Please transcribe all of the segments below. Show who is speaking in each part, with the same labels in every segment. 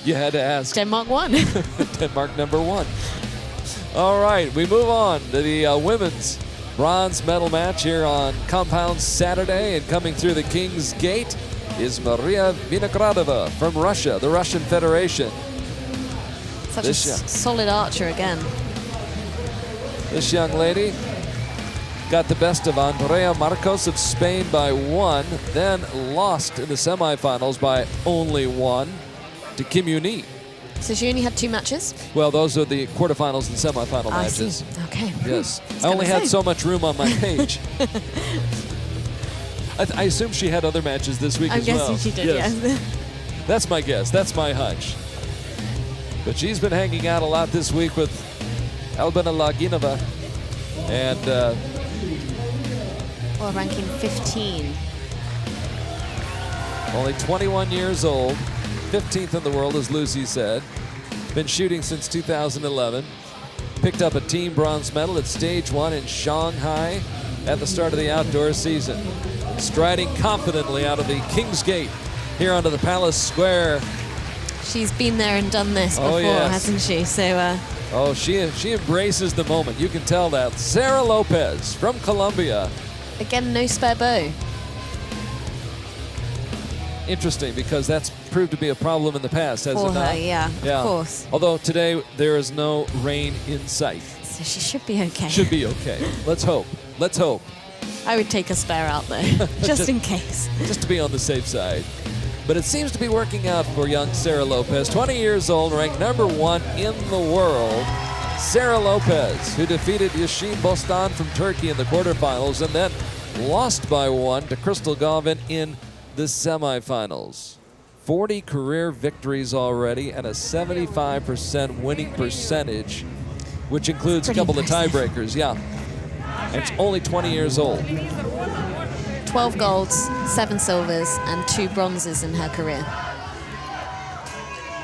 Speaker 1: You had to ask.
Speaker 2: Denmark won.
Speaker 1: Denmark #1. All right, we move on to the women's bronze medal match here on Compound Saturday, and coming through the King's Gate is Mariia Vinogradova from Russia, the Russian Federation.
Speaker 2: Such a solid archer again.
Speaker 1: This young lady got the best of Andrea Marcos of Spain by 1, then lost in the semifinals by only 1 to Kim Yoon-hee.
Speaker 2: So she only had 2 matches?
Speaker 1: Well, those are the quarterfinals and semifinal matches.
Speaker 2: I see. Okay.
Speaker 1: Yes. I only had so much room on my page. I assume she had other matches this week as well.
Speaker 2: I'm guessing she did, yes.
Speaker 1: That's my guess. That's my hunch. But she's been hanging out a lot this week with Albina Laginova. And
Speaker 2: well, ranking 15.
Speaker 1: Only 21 years old. 15th in the world, as Lucy said. Been shooting since 2011. Picked up a team bronze medal at stage 1 in Shanghai at the start of the outdoor season. Striding confidently out of the King's Gate here onto the Palace Square.
Speaker 2: She's been there and done this before, hasn't she? So.
Speaker 1: She embraces the moment. You can tell that. Sara Lopez from Colombia.
Speaker 2: Again, no spare bow.
Speaker 1: Interesting, because that's proved to be a problem in the past, has it not?
Speaker 2: For her, yeah, of course.
Speaker 1: Although today there is no rain in sight.
Speaker 2: So she should be okay.
Speaker 1: Should be okay. Let's hope. Let's hope.
Speaker 2: I would take a spare out though, just in case.
Speaker 1: Just to be on the safe side. But it seems to be working out for young Sara Lopez, 20 years old, ranked #1 in the world. Sara Lopez, who defeated Yashin Bostan from Turkey in the quarterfinals and then lost by 1 to Crystal Govin in the semifinals. 40 career victories already and a 75% winning percentage, which includes a couple of tiebreakers, And it's only 20 years old.
Speaker 2: 12 golds, 7 silvers, and 2 bronzes in her career.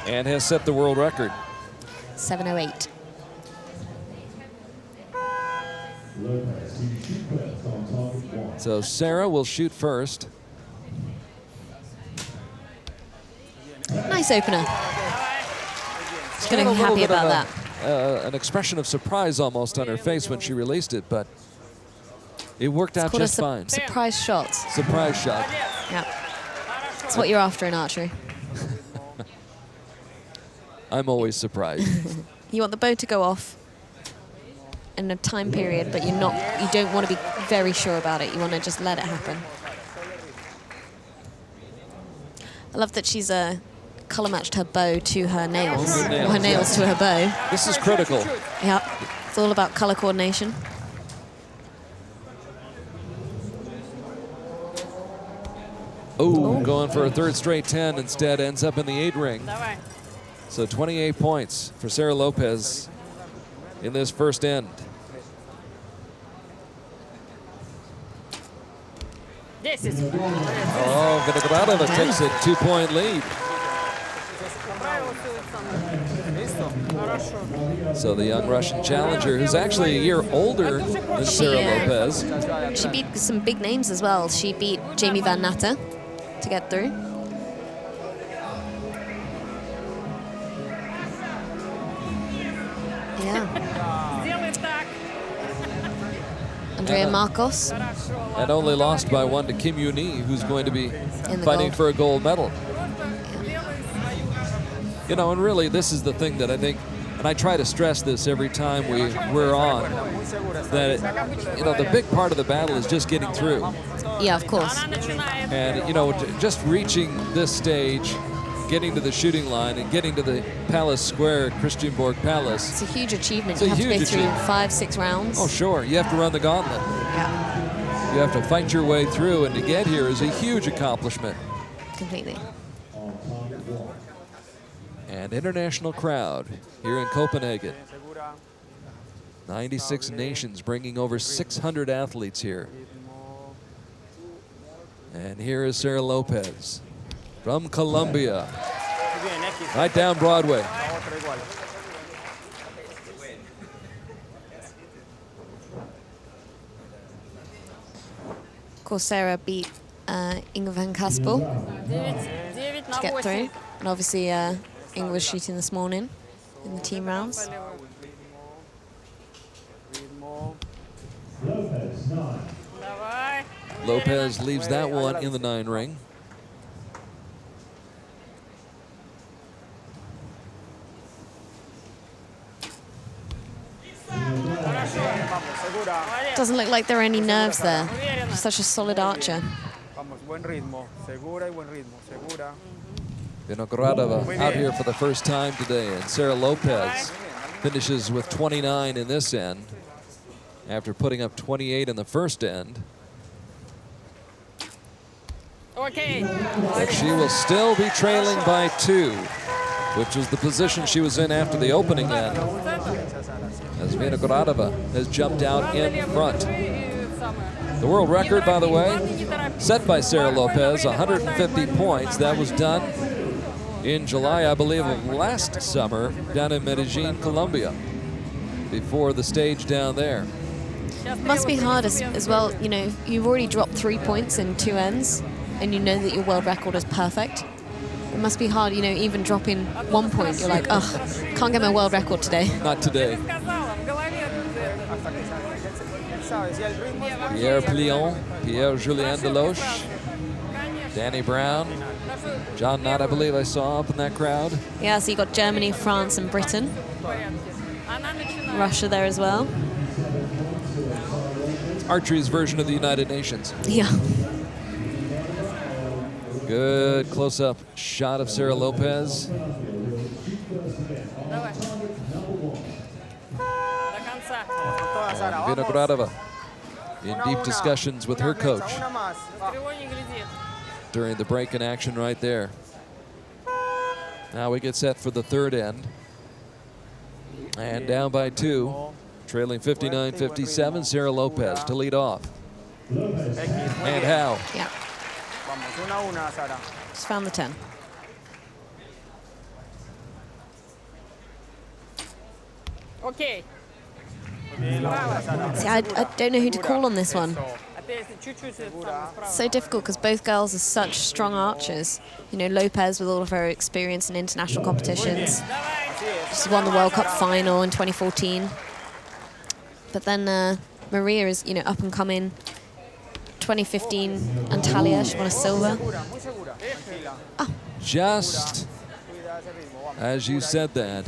Speaker 1: And has set the world record.
Speaker 2: 7:08.
Speaker 1: So Sara will shoot first.
Speaker 2: Nice opener. She's going to be happy about that.
Speaker 1: An expression of surprise almost on her face when she released it, but it worked out just fine.
Speaker 2: Surprise shot.
Speaker 1: Surprise shot.
Speaker 2: Yeah. That's what you're after in archery.
Speaker 1: I'm always surprised.
Speaker 2: You want the bow to go off in a time period, but you don't want to be very sure about it. You want to just let it happen. I love that she's color matched her bow to her nails. Her nails to her bow.
Speaker 1: This is critical.
Speaker 2: Yeah, it's all about color coordination.
Speaker 1: Oh, going for a 3rd straight 10, instead ends up in the 8 ring. So 28 points for Sara Lopez in this first end. Oh, Vinogradova takes a 2-point lead. So the young Russian challenger, who's actually a year older than Sara Lopez.
Speaker 2: She beat some big names as well. She beat Jamie Van Natta to get through. Andrea Marcos.
Speaker 1: And only lost by 1 to Kim Yoon-hee, who's going to be fighting for a gold medal. You know, and really this is the thing that I think, and I try to stress this every time we're on, that the big part of the battle is just getting through.
Speaker 2: Yeah, of course.
Speaker 1: And just reaching this stage, getting to the shooting line and getting to the Palace Square, Christianborg Palace.
Speaker 2: It's a huge achievement. You have to go through 5-6 rounds.
Speaker 1: Oh, sure. You have to run the gauntlet.
Speaker 2: Yeah.
Speaker 1: You have to fight your way through, and to get here is a huge accomplishment.
Speaker 2: Completely.
Speaker 1: And international crowd here in Copenhagen. 96 nations, bringing over 600 athletes here. And here is Sara Lopez from Colombia, right down Broadway.
Speaker 2: Of course, Sara beat Inge van Kaspel. to get through. And obviously, Inga was shooting this morning in the team rounds.
Speaker 1: Lopez leaves that one in the 9 ring.
Speaker 2: Doesn't look like there are any nerves there. She's such a solid archer.
Speaker 1: Vinogradova out here for the first time today, and Sara Lopez finishes with 29 in this end after putting up 28 in the first end. But she will still be trailing by 2, which is the position she was in after the opening end, as Vinogradova has jumped out in front. The world record, by the way, set by Sara Lopez, 150 points. That was done in July, I believe, of last summer down in Medellin, Colombia, before the stage down there.
Speaker 2: Must be hard as well. You know, you've already dropped 3 points in 2 ends, and you know that your world record is perfect. It must be hard, you know, even dropping 1 point. You're like, ugh, can't get my world record today.
Speaker 1: Not today. Pierre Plion, Pierre-Julien Deloche, Danny Brown, John Knott, I believe I saw up in that crowd.
Speaker 2: Yeah, so you got Germany, France, and Britain. Russia there as well.
Speaker 1: Archery's version of the United Nations.
Speaker 2: Yeah.
Speaker 1: Good close-up shot of Sara Lopez. Vinogradova in deep discussions with her coach during the break in action right there. Now we get set for the 3rd end. And down by 2, trailing 59-57, Sara Lopez to lead off. And how?
Speaker 2: Yeah. Just found the 10.
Speaker 3: Okay.
Speaker 2: See, I don't know who to call on this one. It's so difficult because both girls are such strong archers. You know, Lopez with all of her experience in international competitions. She's won the World Cup final in 2014. But then Mariia is, you know, up and coming. 2015 Antalya, she won a silver. Oh.
Speaker 1: Just as you said that,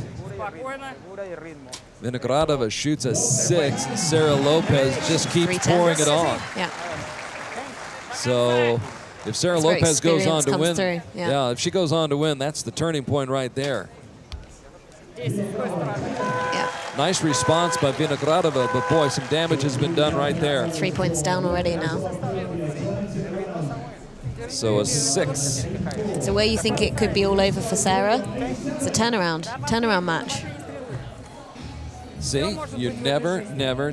Speaker 1: Vinogradova shoots a 6, and Sara Lopez just keeps pouring it on.
Speaker 2: Yeah.
Speaker 1: So if Sara Lopez goes on to win,
Speaker 2: yeah,
Speaker 1: if she goes on to win, that's the turning point right there.
Speaker 2: Yeah.
Speaker 1: Nice response by Vinogradova, but boy, some damage has been done right there.
Speaker 2: 3 points down already now.
Speaker 1: So a 6.
Speaker 2: So where you think it could be all over for Sara, it's a turnaround match.
Speaker 1: See, you never, ever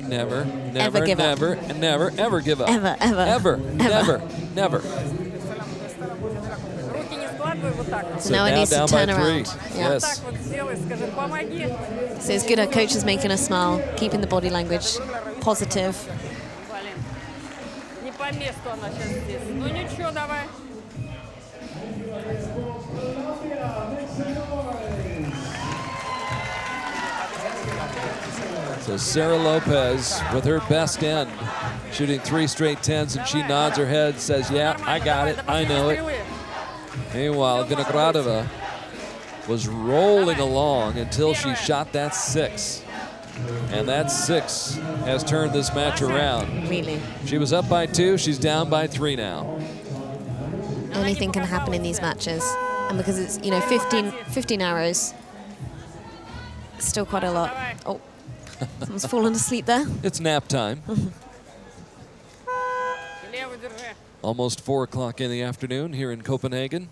Speaker 1: give up.
Speaker 2: Ever.
Speaker 1: Never.
Speaker 2: So now it needs to
Speaker 1: down
Speaker 2: turn
Speaker 1: by 3.
Speaker 2: around. Yeah.
Speaker 1: Yes.
Speaker 2: So it's good her coach is making her smile, keeping the body language positive.
Speaker 1: So Sara Lopez with her best end, shooting 3 straight 10s, and she nods her head, says, yeah, I got it, I know it. Meanwhile, Vinogradova was rolling along until she shot that 6. And that 6 has turned this match around.
Speaker 2: Really.
Speaker 1: She was up by 2, she's down by 3 now.
Speaker 2: Anything can happen in these matches. And because it's, you know, 15 arrows, still quite a lot. Oh, someone's fallen asleep there.
Speaker 1: It's nap time. Almost 4 o'clock in the afternoon here in Copenhagen.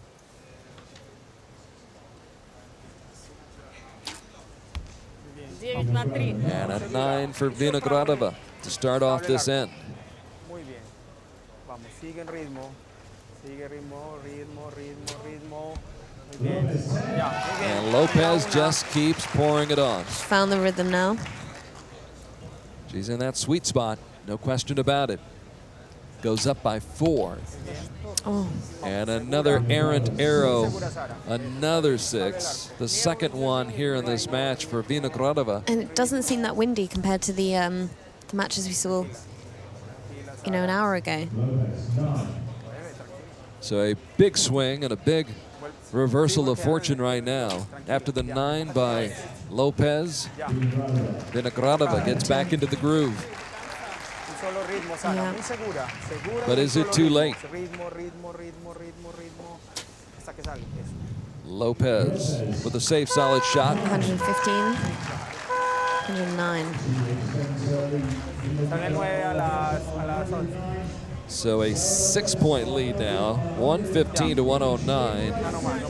Speaker 1: And a 9 for Vinogradova to start off this end. And Lopez just keeps pouring it on.
Speaker 2: Found the rhythm now.
Speaker 1: She's in that sweet spot, no question about it. Goes up by 4.
Speaker 2: Oh,
Speaker 1: And another errant arrow, another 6. The second one here in this match for Vinogradova.
Speaker 2: and it doesn't seem that windy compared to the matches we saw, you know, an hour ago.
Speaker 1: So a big swing and a big reversal of fortune right now. After the 9 by Lopez, Vinogradova gets back into the groove.
Speaker 2: Yeah.
Speaker 1: But is it too late? Lopez with a safe, solid shot.
Speaker 2: 115, 109.
Speaker 1: So a 6-point lead now, 115 to 109.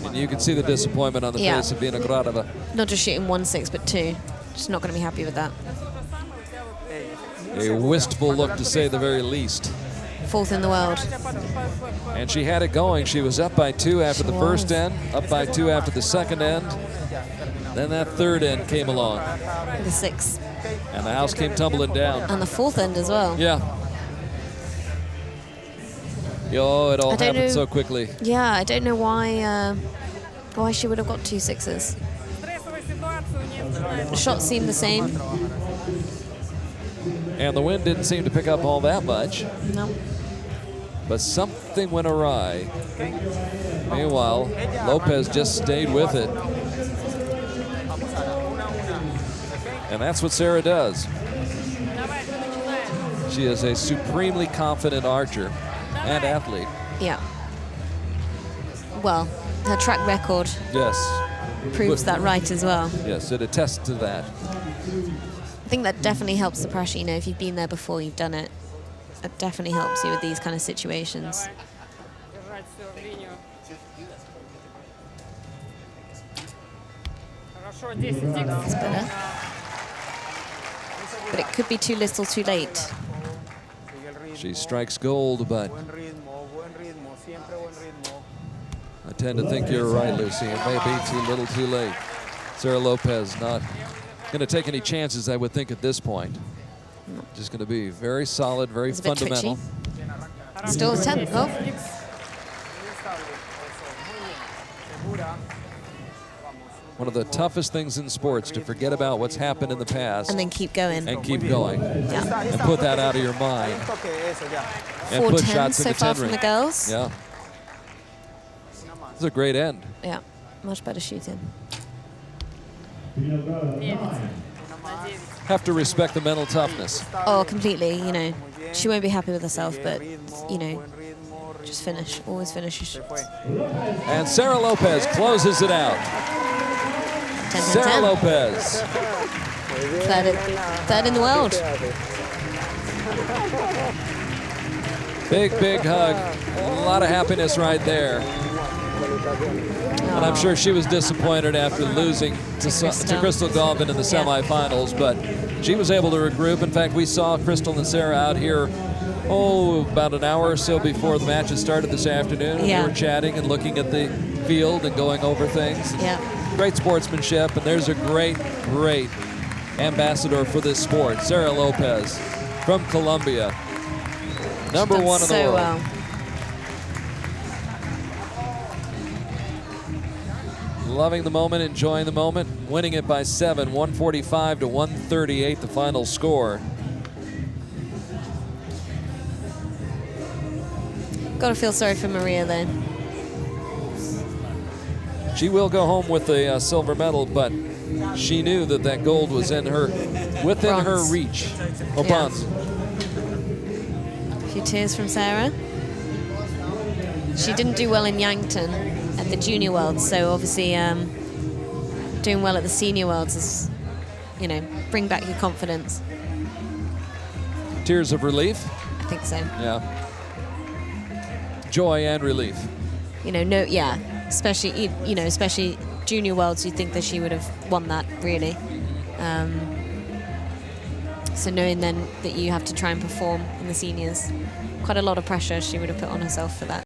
Speaker 1: And you can see the disappointment on the
Speaker 2: Yeah.
Speaker 1: face of Vinogradova.
Speaker 2: Not just shooting 1-6, but 2. Just not going to be happy with that.
Speaker 1: A wistful look, to say the very least.
Speaker 2: 4th in the world.
Speaker 1: And she had it going. She was up by 2 after the first end, up by 2 after the second end. Then that third end came along,
Speaker 2: The 6.
Speaker 1: and the house came tumbling down.
Speaker 2: And the 4th end as well.
Speaker 1: Yeah. Yo, it all
Speaker 2: I don't
Speaker 1: happened
Speaker 2: know-
Speaker 1: so quickly.
Speaker 2: Yeah, I don't know why she would have got 2 6s. The shots seem the same.
Speaker 1: And the wind didn't seem to pick up all that much,
Speaker 2: No.
Speaker 1: but something went awry. Meanwhile, Lopez just stayed with it. And that's what Sara does. She is a supremely confident archer and athlete.
Speaker 2: Yeah. Well, her track record
Speaker 1: Yes,
Speaker 2: proves that right as well.
Speaker 1: yes, it attests to that.
Speaker 2: I think that definitely helps the pressure. You know, if you've been there before, you've done it. It definitely helps you with these kind of situations.
Speaker 3: Держать всё в линию. Хорошо, 10
Speaker 2: It's better. But it could be too little, too late.
Speaker 1: She strikes gold, but I tend to think you're right, Lucy. It may be too little, too late. Sara Lopez not going to take any chances, I would think, at this point. Just going to be very solid, very
Speaker 2: It's a bit
Speaker 1: fundamental.
Speaker 2: twitchy. Still a 10. Oh,
Speaker 1: One of the toughest things in sports, to forget about what's happened in the past
Speaker 2: and then keep going.
Speaker 1: and keep going.
Speaker 2: Yeah.
Speaker 1: And put that out of your mind. And
Speaker 2: 4
Speaker 1: put
Speaker 2: 10s
Speaker 1: shots
Speaker 2: so
Speaker 1: in the
Speaker 2: far
Speaker 1: 10
Speaker 2: from
Speaker 1: ring.
Speaker 2: the girls.
Speaker 1: Yeah. It's a great end.
Speaker 2: Yeah, much better shooting.
Speaker 1: Have to respect the mental toughness.
Speaker 2: Oh, completely. You know, she won't be happy with herself, but, you know, just finish. Always finish your shots.
Speaker 1: And Sara Lopez closes it out.
Speaker 2: 10 10
Speaker 1: Sara
Speaker 2: 10.
Speaker 1: Lopez.
Speaker 2: Third in the world.
Speaker 1: Big, big hug. A lot of happiness right there. And I'm sure she was disappointed after losing to Crystal Galvin in the semifinals, but she was able to regroup. In fact, we saw Crystal and Sara out here, about an hour or so before the matches started this afternoon.
Speaker 2: Yeah.
Speaker 1: We were chatting and looking at the field and going over things.
Speaker 2: Yeah.
Speaker 1: Great sportsmanship, and there's a great, great ambassador for this sport, Sara Lopez from Colombia. Number
Speaker 2: Done
Speaker 1: one in the
Speaker 2: so
Speaker 1: world.
Speaker 2: well.
Speaker 1: Loving the moment, enjoying the moment, winning it by 7, 145 to 138, the final score.
Speaker 2: Gotta feel sorry for Mariia though.
Speaker 1: She will go home with a silver medal, but she knew that that gold was within
Speaker 2: Bronze.
Speaker 1: her reach. Oh,
Speaker 2: Yeah.
Speaker 1: bronze.
Speaker 2: A few tears from Sara. She didn't do well in Yankton at the Junior Worlds, so obviously doing well at the Senior Worlds is, you know, bring back your confidence.
Speaker 1: Tears of relief.
Speaker 2: I think so.
Speaker 1: Yeah. Joy and relief.
Speaker 2: You know, especially especially Junior Worlds, you'd think that she would have won that, really. So knowing then that you have to try and perform in the seniors, quite a lot of pressure she would have put on herself for that.